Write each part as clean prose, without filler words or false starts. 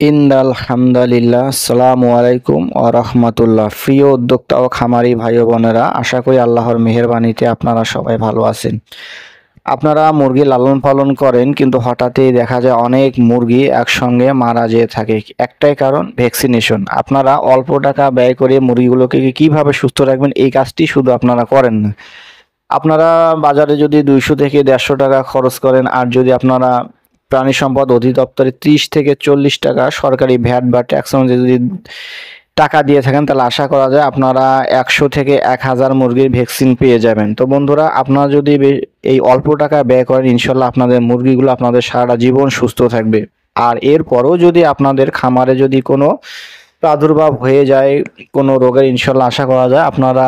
আলহামদুলিল্লাহ, আসসালামু আলাইকুম ওয়া রাহমাতুল্লাহ। প্রিয় উদ্যোক্তা ও খামারি ভাই ও বোনেরা, আশা করি আল্লাহর মেহেরবানিতে আপনারা সবাই ভালো আছেন। আপনারা মুরগি লালন পালন করেন, কিন্তু হঠাৎই দেখা যায় অনেক মুরগি একসঙ্গে মারা যেয়ে থাকে। একটাই কারণ, ভ্যাকসিনেশন। আপনারা অল্প টাকা ব্যয় করে মুরগিগুলোকে কিভাবে সুস্থ রাখবেন, এই কাজটি শুধু আপনারা করেন না। আপনারা বাজারে যদি 200 থেকে 150 টাকা খরচ করেন, আর যদি আপনারা প্রাণী সম্পদ অধিদপ্তরে 30 থেকে 40 টাকা সরকারি ভ্যাট বা ট্যাক্স অনুযায়ী যদি টাকা দিয়ে থাকেন, তাহলে আশা করা যায় আপনারা 100 থেকে 1000 মুরগির ভ্যাকসিন পেয়ে যাবেন। তো বন্ধুরা, আপনারা যদি এই অল্প টাকা ব্যয় করেন, ইনশাল্লাহ আপনাদের মুরগিগুলো আপনাদের সারা জীবন সুস্থ থাকবে। আর এরপরও যদি আপনাদের খামারে যদি কোনো প্রাদুর্ভাব হয়ে যায় কোনো রোগের, ইনশাল্লাহ আশা করা যায় আপনারা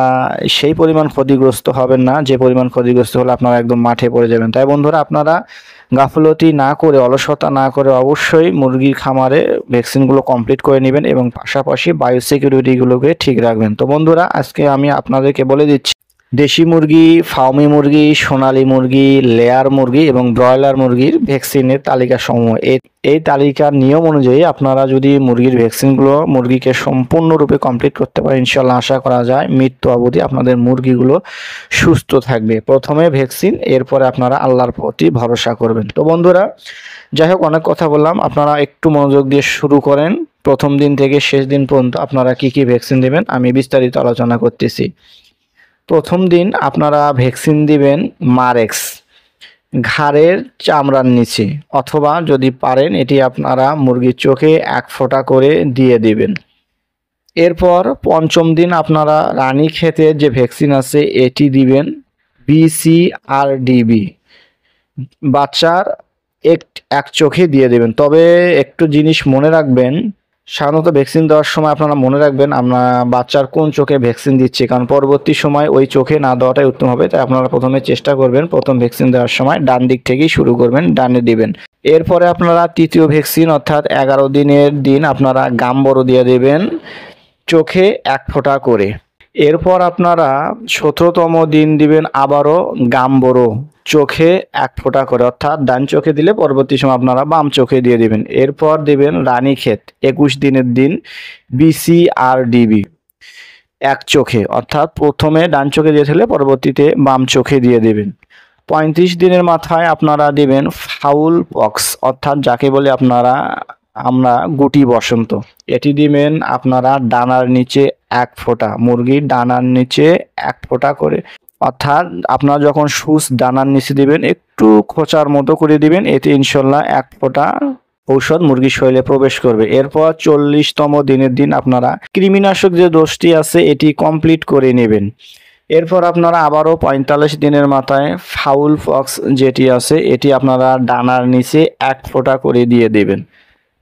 সেই পরিমাণ ক্ষতিগ্রস্ত হবেন না যে পরিমাণ ক্ষতিগ্রস্ত হলে আপনারা একদম মাঠে পড়ে যাবেন। তাই বন্ধুরা, আপনারা গাফলতি না করে, অলসতা না করে অবশ্যই মুরগির খামারে ভ্যাকসিনগুলো কমপ্লিট করে নেবেন এবং পাশাপাশি বায়োসিকিউরিটিগুলোকে ঠিক রাখবেন। তো বন্ধুরা, আজকে আমি আপনাদেরকে বলে দিচ্ছি দেশি মুরগি, ফার্মি মুরগি, সোনালী মুরগি, লেয়ার মুরগি এবং ব্রয়লার মুরগির ভ্যাকসিনের তালিকা সমূহ। এই তালিকার নিয়ম অনুযায়ী আপনারা যদি মুরগির ভ্যাকসিনগুলো মুরগিকে সম্পূর্ণরূপে কমপ্লিট করতে পারেন, ইনশাল্লাহ আশা করা যায় মৃত্যু অবধি আপনাদের মুরগিগুলো সুস্থ থাকবে। প্রথমে ভ্যাকসিন, এরপরে আপনারা আল্লাহর প্রতি ভরসা করবেন। তো বন্ধুরা, যাই হোক, অনেক কথা বললাম, আপনারা একটু মনোযোগ দিয়ে শুরু করেন। প্রথম দিন থেকে শেষ দিন পর্যন্ত আপনারা কি কি ভ্যাকসিন দেবেন আমি বিস্তারিত আলোচনা করতেছি। প্রথম দিন আপনারা ভ্যাকসিন দিবেন মারেক্স, ঘাড়ের চামড়ার নিচে, অথবা যদি পারেন এটি আপনারা মুরগির চোখে 1 ফোঁটা করে দিয়ে দিবেন। এরপর পঞ্চম দিন আপনারা রানীক্ষেতের যে ভ্যাকসিন আছে এটি দিবেন, BCRDB, বাচ্চার এক চোখে দিয়ে দেবেন। তবে একটু জিনিস মনে রাখবেন, সাধারণত ভ্যাকসিন দেওয়ার সময় আপনারা মনে রাখবেন আমরা বাচ্চার কোন চোখে ভ্যাকসিন দিচ্ছি, কারণ পরবর্তী সময় ওই চোখে না দেওয়াটাই উত্তম হবে। তাই আপনারা প্রথমে চেষ্টা করবেন প্রথম ভ্যাকসিন দেওয়ার সময় ডান দিক থেকেই শুরু করবেন, ডানে দিবেন। এরপরে আপনারা তৃতীয় ভ্যাকসিন অর্থাৎ 11 দিনের দিন আপনারা গাম্বরো দিয়ে দেবেন, চোখে 1 ফোঁটা করে। এরপর আপনারা 17তম দিন দিবেন আবারও গাম্বরো, চোখে 1 ফোঁটা করে, অর্থাৎ ডান চোখে দিলে পরবর্তী সময় আপনারা বাম চোখে দিয়ে দিবেন। এরপর দিবেন রানীক্ষেত 21 দিনের দিন, BCRDB, 1 চোখে, অর্থাৎ প্রথমে ডান চোখে দিয়ে দিলে পরবর্তীতে বাম চোখে দিয়ে দেবেন। 35 দিনের মাথায় আপনারা দিবেন ফাউল পক্স, অর্থাৎ যাকে বলে আমরা গুটি বসন্ত, এটি দিবেন আপনারা ডানার নিচে 1 ফোঁটা, মুরগির ডানার নিচে 1 ফোঁটা করে, অর্থাৎ আপনারা যখন সুচ ডানার নিচে দিবেন একটু খোঁচার মতো করে দিবেন, এতে ইনশাল্লাহ 1 ফোঁটা ঔষধ মুরগির শরীরে প্রবেশ করবে। এরপর 40তম দিনের দিন আপনারা কৃমিনাশক যে ডোজটি আছে এটি কমপ্লিট করে নেবেন। এরপর আপনারা আবারও 45 দিনের মাথায় ফাউল পক্স যেটি আছে এটি আপনারা ডানার নিচে 1 ফোঁটা করে দিয়ে দেবেন।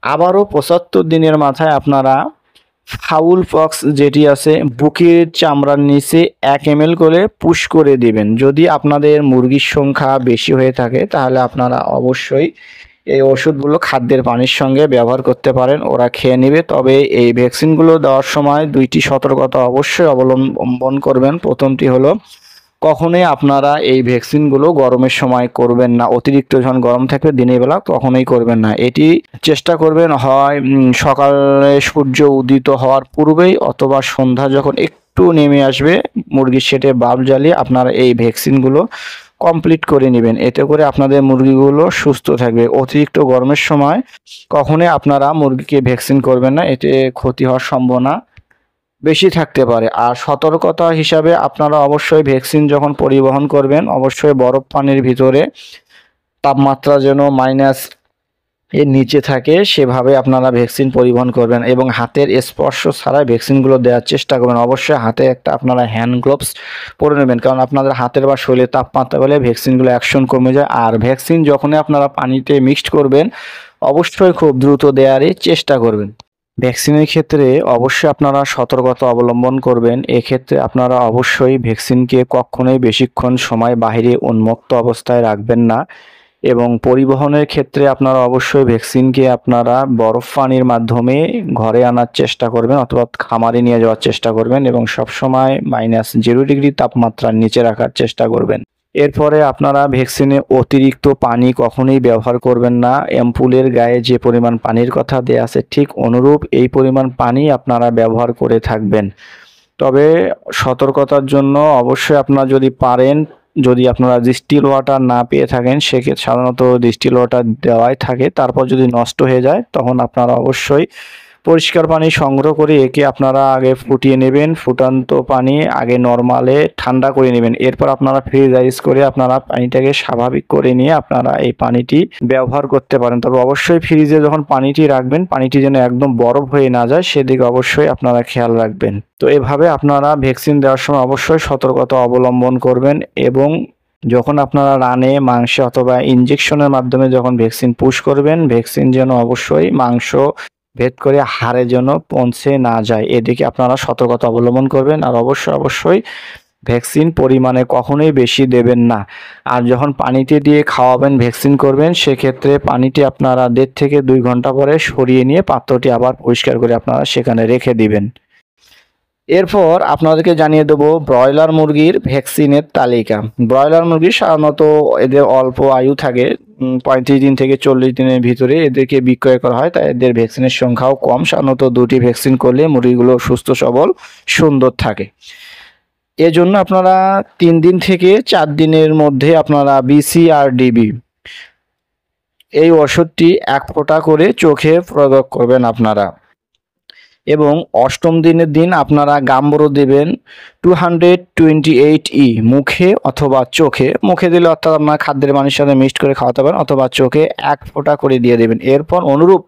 আবারও 75 দিনের মাথায় আপনারা ফাউল পক্স যেটি আছে বুকের চামড়ার নিচে 1 ml করে পুশ করে দিবেন। যদি আপনাদের মুরগির সংখ্যা বেশি হয়ে থাকে তাহলে আপনারা অবশ্যই এই ওষুধগুলো খাদ্যের পানির সঙ্গে ব্যবহার করতে পারেন, ওরা খেয়ে নেবে। তবে এই ভ্যাকসিনগুলো দেওয়ার সময় 2টি সতর্কতা অবশ্যই অবলম্বন করবেন। প্রথমটি হলো, কখনোই আপনারা এই ভ্যাকসিনগুলো গরমের সময় করবেন না, অতিরিক্ত যখন গরম থাকবে দিনের বেলা কখনোই করবেন না। এটি চেষ্টা করবেন হয় সকালে সূর্য উদিত হওয়ার পূর্বেই, অথবা সন্ধ্যা যখন একটু নেমে আসবে মুরগির শেডে বাল্ব জ্বালিয়ে আপনারা এই ভ্যাকসিনগুলো কমপ্লিট করে নেবেন। এতে করে আপনাদের মুরগিগুলো সুস্থ থাকবে। অতিরিক্ত গরমের সময় কখনোই আপনারা মুরগিকে ভ্যাকসিন করবেন না, এতে ক্ষতি হওয়ার সম্ভাবনা বেশি থাকতে পারে। আর সতর্কতা হিসাবে আপনারা অবশ্যই ভ্যাকসিন যখন পরিবহন করবেন অবশ্যই বরফ পানির ভিতরে তাপমাত্রা যেন মাইনাস এর নিচে থাকে সেভাবে আপনারা ভ্যাকসিন পরিবহন করবেন, এবং হাতের স্পর্শ ছাড়াই ভ্যাকসিনগুলো দেওয়ার চেষ্টা করবেন। অবশ্যই হাতে একটা আপনারা হ্যান্ড গ্লোভস পরে নেবেন, কারণ আপনাদের হাতের বা শরীরে তাপমাত্রা পেলে ভ্যাকসিনগুলো অ্যাকশন কমে যায়। আর ভ্যাকসিন যখনই আপনারা পানিতে মিক্সড করবেন অবশ্যই খুব দ্রুত দেওয়ারই চেষ্টা করবেন। ভ্যাকসিনের ক্ষেত্রে অবশ্যই আপনারা সতর্কতা অবলম্বন করবেন। এক্ষেত্রে আপনারা অবশ্যই ভ্যাকসিনকে কখনোই বেশিক্ষণ সময় বাইরে উন্মুক্ত অবস্থায় রাখবেন না, এবং পরিবহনের ক্ষেত্রে আপনারা অবশ্যই ভ্যাকসিনকে আপনারা বরফ পানির মাধ্যমে ঘরে আনার চেষ্টা করবেন অথবা খামারে নিয়ে যাওয়ার চেষ্টা করবেন, এবং সবসময় -0 ডিগ্রি তাপমাত্রার নিচে রাখার চেষ্টা করবেন। এরপরে আপনারা ভ্যাকসিনে অতিরিক্ত পানি কখনোই ব্যবহার করবেন না। অ্যাম্পুলের গায়ে যে পরিমাণ পানির কথা দেয়া আছে ঠিক অনুরূপ এই পরিমাণ পানি আপনারা ব্যবহার করে থাকবেন। তবে সতর্কতার জন্য অবশ্যই আপনারা যদি পারেন, যদি আপনারা ডিস্টিল ওয়াটার না পেয়ে থাকেন সেক্ষেত্রে সাধারণত ডিস্টিল ওয়াটার দেওয়াই থাকে, তারপর যদি নষ্ট হয়ে যায় তখন আপনারা অবশ্যই পরিষ্কার পানি সংগ্রহ করে একে আপনারা আগে ফুটিয়ে নেবেন। ফুটান্ত পানি আগে নরমালে ঠান্ডা করে নেবেন, এরপর আপনারা ফ্রিজ করে আপনারা পানিটাকে স্বাভাবিক করে নিয়ে আপনারা এই পানিটি ব্যবহার করতে পারেন। তবে অবশ্যই ফ্রিজে যখন পানিটি রাখবেন পানিটি যেন একদম বরফ হয়ে না যায় সেদিকে অবশ্যই আপনারা খেয়াল রাখবেন। তো এভাবে আপনারা ভ্যাকসিন দেওয়ার সময় অবশ্যই সতর্কতা অবলম্বন করবেন এবং যখন আপনারা রানে, মাংসে অথবা ইনজেকশনের মাধ্যমে যখন ভ্যাকসিন পুশ করবেন, ভ্যাকসিন যেন অবশ্যই মাংস ভেদ করে হাড়ে যেন পৌঁছে না যায় এদিকে আপনারা সতর্কতা অবলম্বন করবেন। আর অবশ্যই ভ্যাকসিন পরিমাণে কখনোই বেশি দেবেন না। আর যখন পানিতে দিয়ে খাওয়াবেন, ভ্যাকসিন করবেন, সেক্ষেত্রে পানিটি আপনারা 1.5 থেকে 2 ঘন্টা পরে সরিয়ে নিয়ে পাত্রটি আবার পরিষ্কার করে আপনারা সেখানে রেখে দিবেন। এরপর আপনাদেরকে জানিয়ে দেবো ব্রয়লার মুরগির ভ্যাকসিনের তালিকা। ব্রয়লার মুরগি সাধারণত এদের অল্প আয়ু থাকে, 35 দিন থেকে 40 দিনের ভিতরে এদেরকে বিক্রয় করা হয়, তাই এদের ভ্যাকসিনের সংখ্যাও কম। সাধারণত 2টি ভ্যাকসিন করলে মুরগিগুলো সুস্থ সবল সুন্দর থাকে। এজন্য আপনারা 3 দিন থেকে 4 দিনের মধ্যে আপনারা BCRDB এই ওষুধটি 1 ফোঁটা করে চোখে প্রয়োগ করবেন আপনারা। এবং 8ম দিনের দিন আপনারা গাম্বরো দেবেন 228E মুখে অথবা চোখে। মুখে দিলে অর্থাৎ আপনার খাদ্যের পানির সাথে মিক্সড করে খাওয়াতে পারেন, অথবা চোখে 1 ফোঁটা করে দিয়ে দেবেন। এরপর অনুরূপ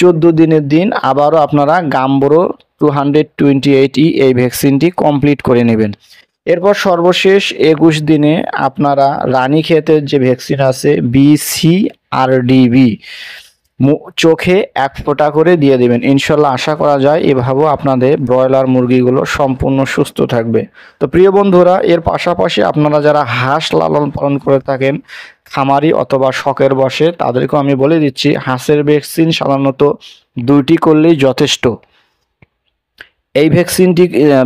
14 দিনের দিন আবারও আপনারা গাম্বরো 228E এই ভ্যাকসিনটি কমপ্লিট করে নেবেন। এরপর সর্বশেষ 21 দিনে আপনারা রানীক্ষেতের যে ভ্যাকসিন আছে BCRDB চোখে 1 ফোঁটা করে দিয়ে দেবেন। ইনশাল্লাহ আশা করা যায় এভাবেও আপনাদের ব্রয়লার মুরগিগুলো সম্পূর্ণ সুস্থ থাকবে। তো প্রিয় বন্ধুরা, এর পাশাপাশি আপনারা যারা হাঁস লালন পালন করে থাকেন খামারি অথবা শখের বশে, তাদেরকেও আমি বলে দিচ্ছি হাঁসের ভ্যাকসিন সাধারণত 2টি করলেই যথেষ্ট। এই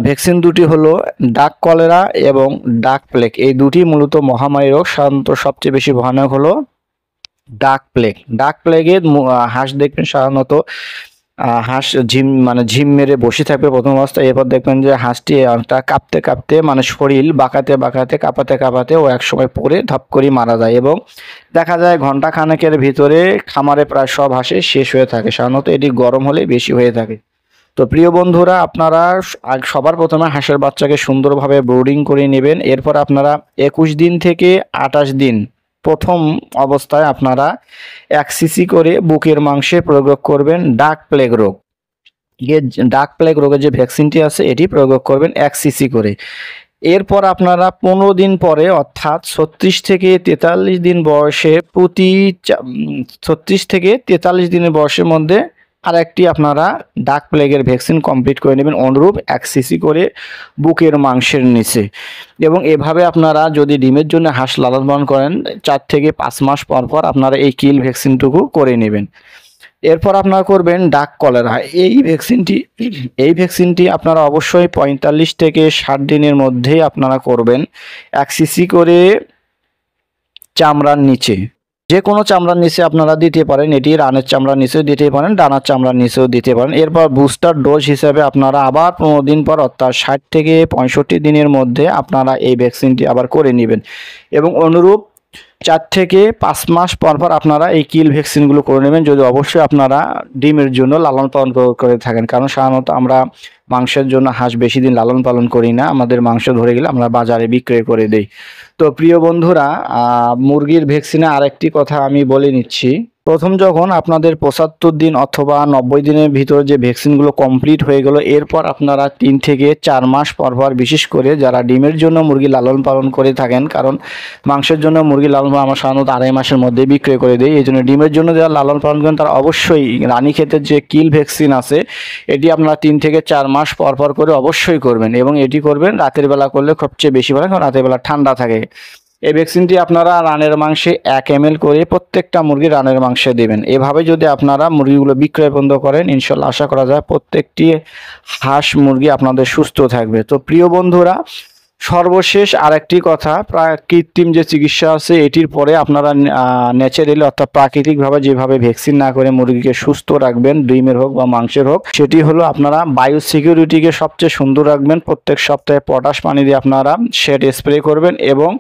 ভ্যাকসিন দুটি হলো ডাক কলেরা এবং ডাক প্লেগ। এই দুটি মূলত মহামারী রোগ। সাধারণত সবচেয়ে বেশি ভয়ানক হলো ডাক প্লেগের হাঁস দেখবেন সাধারণত হাঁস ঝিম মেরে বসে থাকবে প্রথম অবস্থায়। এরপর দেখবেন যে হাঁসটি কাঁপতে কাঁপতে মানে শরীর বাঁকাতে কাঁপাতে ও একসময় পড়ে ধপ করে মারা যায়, এবং দেখা যায় ঘন্টা খানেকের ভিতরে খামারে প্রায় সব হাঁসে শেষ হয়ে থাকে। সাধারণত এটি গরম হলে বেশি হয়ে থাকে। তো প্রিয় বন্ধুরা, আপনারা সবার প্রথমে হাঁসের বাচ্চাকে সুন্দরভাবে ব্রুডিং করে নেবেন। এরপর আপনারা 21 দিন থেকে 28 দিন প্রথম অবস্থায় আপনারা 1 সিসি করে বুকের মাংসে প্রয়োগ করবেন ডাক প্লেগ রোগের যে ভ্যাকসিনটি আছে এটি প্রয়োগ করবেন 1 সিসি করে। এরপর আপনারা 15 দিন পরে অর্থাৎ 36 থেকে 43 দিন বয়সে 36 থেকে 43 দিনের বয়সের মধ্যে আরেকটি আপনারা ডাক প্লেগের ভ্যাকসিন কমপ্লিট করে নেবেন অনুরূপ 1 সিসি করে বুকের মাংসের নিচে। এবং এভাবে আপনারা যদি ডিমের জন্য হাঁস লালন পালন করেন 4 থেকে 5 মাস পর আপনারা এই কিল ভ্যাকসিনটুকু করে নেবেন। এরপর আপনারা করবেন ডাক কলেরা। এই ভ্যাকসিনটি আপনারা অবশ্যই 45 থেকে 60 দিনের মধ্যেই আপনারা করবেন 1 সিসি করে চামড়ার নিচে। যে কোনো চামড়ার নিচে আপনারা দিতে পারেন, এটি রানের চামড়ার নিচেও দিতে পারেন, ডানার চামড়ার নিচেও দিতে পারেন। এরপর বুস্টার ডোজ হিসেবে আপনারা আবার 15 দিন পর অর্থাৎ 60 থেকে 65 দিনের মধ্যে আপনারা এই ভ্যাকসিনটি আবার করে নেবেন। এবং অনুরূপ 4 থেকে 5 মাস পর আপনারা এই কিল ভ্যাকসিনগুলো করে নেবেন, যদি অবশ্যই আপনারা ডিমের জন্য লালন পালন করে থাকেন। কারণ সাধারণত আমরা মাংসের জন্য হাঁস বেশি দিন লালন পালন করি না, আমাদের মাংস ধরে গেলে আমরা বাজারে বিক্রয় করে দেই। তো প্রিয় বন্ধুরা, মুরগির ভ্যাকসিনে আরেকটি কথা আমি বলে নিচ্ছি। প্রথম যখন আপনাদের 75 দিন অথবা 90 দিনের ভিতরে যে ভ্যাকসিনগুলো কমপ্লিট হয়ে গেল, এরপর আপনারা 3 থেকে 4 মাস পর বিশেষ করে যারা ডিমের জন্য মুরগি লালন পালন করে থাকেন, কারণ মাংসের জন্য মুরগি লালন পালন আমরা সাধারণত 2.5 মাসের মধ্যে বিক্রয় করে দিই। এই জন্য ডিমের জন্য যারা লালন পালন করেন তারা অবশ্যই রানীক্ষেতের যে কিল ভ্যাকসিন আছে এটি আপনারা 3 থেকে 4 মাস পর করে অবশ্যই করবেন, এবং এটি করবেন রাতের বেলা করলে সবচেয়ে বেশি ভালো, কারণ রাতের বেলা ঠান্ডা থাকে। এই ভ্যাকসিনটি আপনারা রানের মাংসে 1 ml করে প্রত্যেকটা মুরগি রানের মাংসে দেবেন। এভাবে যদি আপনারা মুরগিগুলো বিক্রয় বন্ধ করেন, ইনশাল্লাহ আশা করা যায় প্রত্যেকটি হাঁস মুরগি আপনাদের সুস্থ থাকবে। তো প্রিয় বন্ধুরা, সর্বশেষ আরেকটি কথা, কৃত্রিম যে চিকিৎসা আছে এটির পরে আপনারা ন্যাচারালি অর্থাৎ প্রাকৃতিকভাবে যেভাবে ভ্যাকসিন না করে মুরগিকে সুস্থ রাখবেন, ডিমের হোক বা মাংসের হোক, সেটি হলো আপনারা বায়ো সিকিউরিটিকে সবচেয়ে সুন্দর রাখবেন। প্রত্যেক সপ্তাহে পটাশ পানি দিয়ে আপনারা শেড স্প্রে করবেন এবং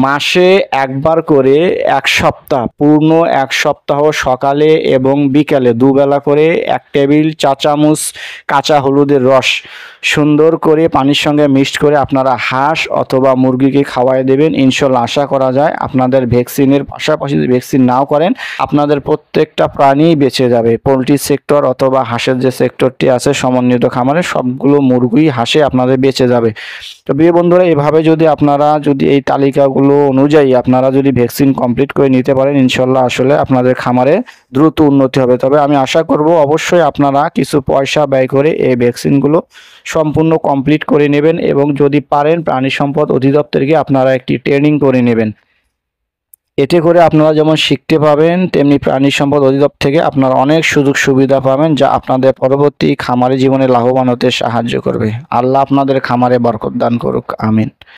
মাসে একবার করে পূর্ণ এক সপ্তাহ সকালে এবং বিকালে দুবেলা করে 1 টেবিল চা চামচ কাঁচা হলুদের রস সুন্দর করে পানির সঙ্গে মিক্সড করে আপনারা হাঁস অথবা মুরগিকে খাওয়াই দেবেন। ইনশাল্লাহ আশা করা যায় আপনাদের ভ্যাকসিনের পাশাপাশি যদি ভ্যাকসিন নাও করেন আপনাদের প্রত্যেকটা প্রাণীই বেঁচে যাবে। পোলট্রি সেক্টর অথবা হাঁসের যে সেক্টরটি আছে সমন্বিত খামারে, সবগুলো মুরগি হাঁসে আপনাদের বেঁচে যাবে। তো প্রিয় বন্ধুরা, এভাবে যদি আপনারা এই তালিকাগুলো অনুযায়ী আপনারা যদি ভ্যাকসিন কমপ্লিট করে নিতে পারেন, ইনশাল্লাহ আসলে আপনাদের খামারে দ্রুত উন্নতি হবে। তবে আমি আশা করব অবশ্যই আপনারা কিছু পয়সা ব্যয় করে এই ভ্যাকসিনগুলো সম্পূর্ণ কমপ্লিট করে নেবেন এবং যদি পারেন প্রাণী সম্পদ অধিদপ্তরকে আপনারা একটি ট্রেনিং করে নেবেন। এতে করে আপনারা যেমন শিখতে পাবেন, তেমনি প্রাণী সম্পদ অধিদপ্তর থেকে আপনারা অনেক সুযোগ সুবিধা পাবেন, যা আপনাদের পরবর্তী খামারি জীবনে লাভবান হতে সাহায্য করবে। আল্লাহ আপনাদের খামারে বরকত দান করুক, আমিন।